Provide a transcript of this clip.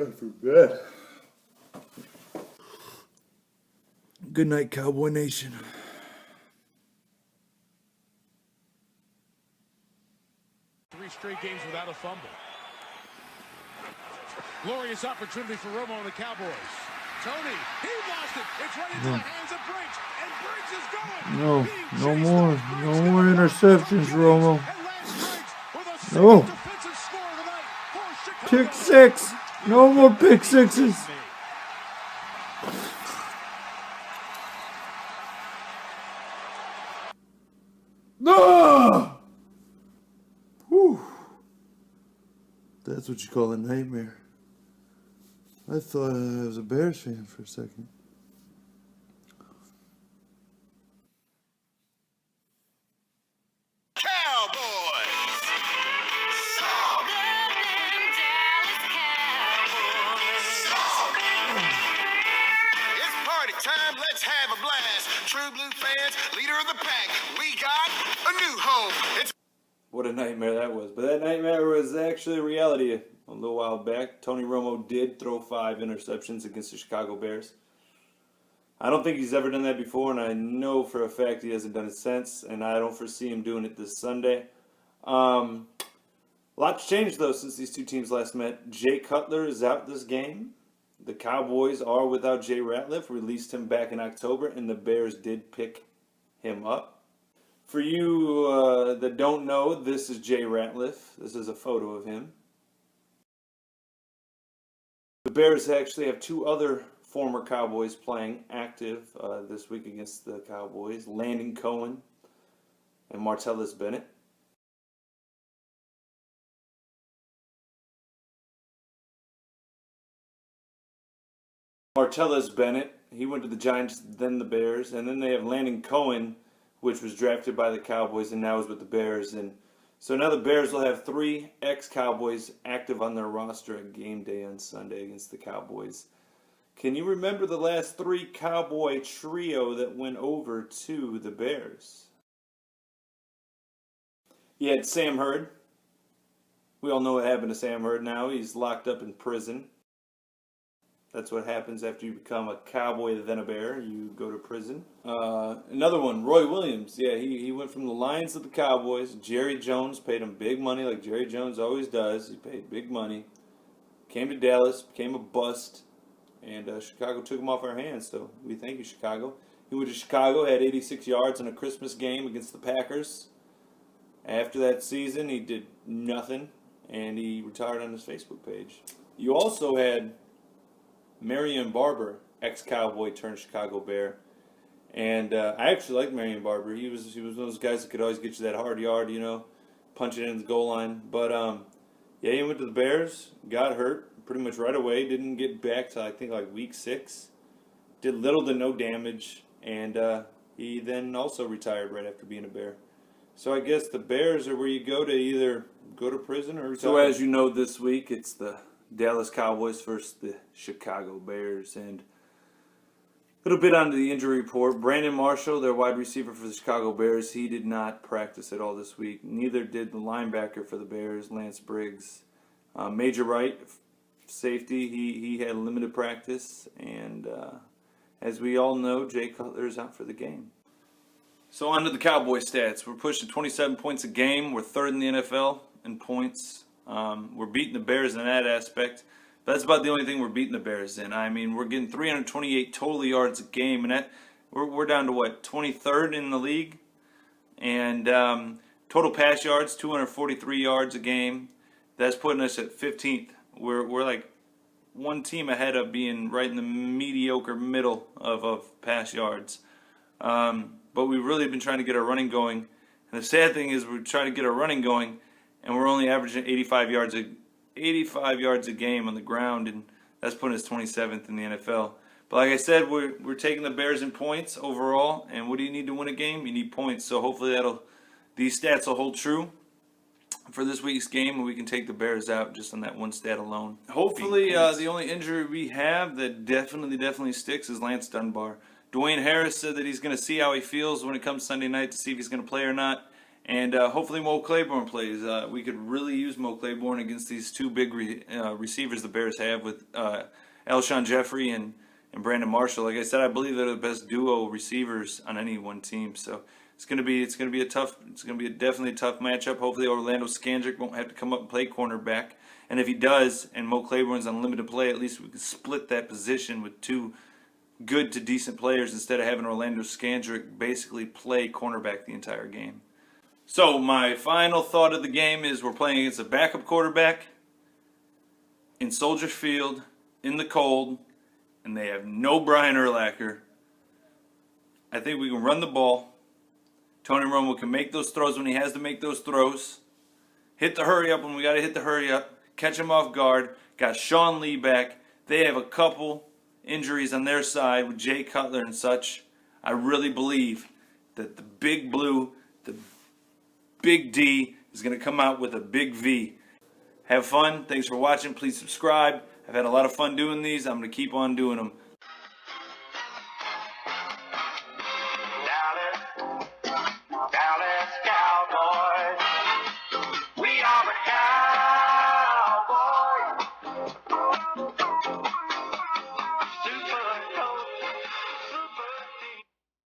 God forbid. Good night, Cowboy Nation. 3 straight games without a fumble. Glorious opportunity for Romo and the Cowboys. Tony, he lost it. It's right into the hands of Briggs, and Briggs is going. No more interceptions, Romo. No. Pick 6. No more pick 6s. No. Whew. That's what you call a nightmare. I thought I was a Bears fan for a second. Time, let's have a blast. True Blue fans, leader of the pack. We got a new home. What a nightmare that was. But that nightmare was actually reality a little while back. Tony Romo did throw 5 interceptions against the Chicago Bears. I don't think he's ever done that before, and I know for a fact he hasn't done it since, and I don't foresee him doing it this Sunday. Lots changed, though, since these two teams last met. Jay Cutler is out this game. The Cowboys are without Jay Ratliff, released him back in October, and the Bears did pick him up. For you that don't know, this is Jay Ratliff. This is a photo of him. The Bears actually have 2 other former Cowboys playing active this week against the Cowboys, Landon Cohen and Martellus Bennett. Martellus Bennett, he went to the Giants, then the Bears, and then they have Landon Cohen, which was drafted by the Cowboys and now is with the Bears. And so now the Bears will have 3 ex-Cowboys active on their roster at game day on Sunday against the Cowboys. Can you remember the last 3 Cowboy trio that went over to the Bears? You had Sam Hurd. We all know what happened to Sam Hurd now. He's locked up in prison. That's what happens after you become a Cowboy, then a Bear. You go to prison. Another one, Roy Williams. Yeah, he went from the Lions to the Cowboys. Jerry Jones paid him big money like Jerry Jones always does. He paid big money. Came to Dallas, became a bust. And Chicago took him off our hands, so we thank you, Chicago. He went to Chicago, had 86 yards in a Christmas game against the Packers. After that season, he did nothing, and he retired on his Facebook page. You also had Marion Barber, ex-Cowboy turned Chicago Bear. And I actually like Marion Barber. He was one of those guys that could always get you that hard yard, punch it in the goal line. But, yeah, he went to the Bears, got hurt pretty much right away, didn't get back to, I think, like week 6. Did little to no damage, and he then also retired right after being a Bear. So I guess the Bears are where you go to either go to prison or retire. So as you know, this week it's the Dallas Cowboys versus the Chicago Bears. And a little bit onto the injury report. Brandon Marshall, their wide receiver for the Chicago Bears, he did not practice at all this week. Neither did the linebacker for the Bears, Lance Briggs. Major Wright, safety, he had limited practice. And as we all know, Jay Cutler is out for the game. So on to the Cowboy stats. We're pushing 27 points a game. We're 3rd in the NFL in points. We're beating the Bears in that aspect. But that's about the only thing we're beating the Bears in. I mean, we're getting 328 total yards a game, and that we're down to what, 23rd in the league, and total pass yards 243 yards a game. That's putting us at 15th. We're like one team ahead of being right in the mediocre middle of pass yards. But we've really been trying to get our running going, and the sad thing is we're trying to get our running going, and we're only averaging 85 yards a game on the ground, and that's putting us 27th in the NFL. But like I said, we're taking the Bears in points overall, and what do you need to win a game? You need points. So hopefully these stats will hold true for this week's game, and we can take the Bears out just on that one stat alone. Hopefully, the only injury we have that definitely sticks is Lance Dunbar. Dwayne Harris said that he's going to see how he feels when it comes Sunday night to see if he's going to play or not. And hopefully Mo Claiborne plays. We could really use Mo Claiborne against these two big receivers the Bears have with Alshon Jeffrey and Brandon Marshall. Like I said, I believe they're the best duo receivers on any one team. So it's gonna be definitely a tough matchup. Hopefully Orlando Scandrick won't have to come up and play cornerback. And if he does, and Mo Claiborne's on limited play, at least we can split that position with two good to decent players instead of having Orlando Scandrick basically play cornerback the entire game. So my final thought of the game is we're playing against a backup quarterback in Soldier Field in the cold, and they have no Brian Urlacher. I think we can run the ball. Tony Romo can make those throws when he has to make those throws. Hit the hurry up when we got to hit the hurry up. Catch him off guard. Got Sean Lee back. They have a couple injuries on their side with Jay Cutler and such. I really believe that the Big Blue, the Big D, is going to come out with a big V. Have fun. Thanks for watching. Please subscribe. I've had a lot of fun doing these. I'm going to keep on doing them.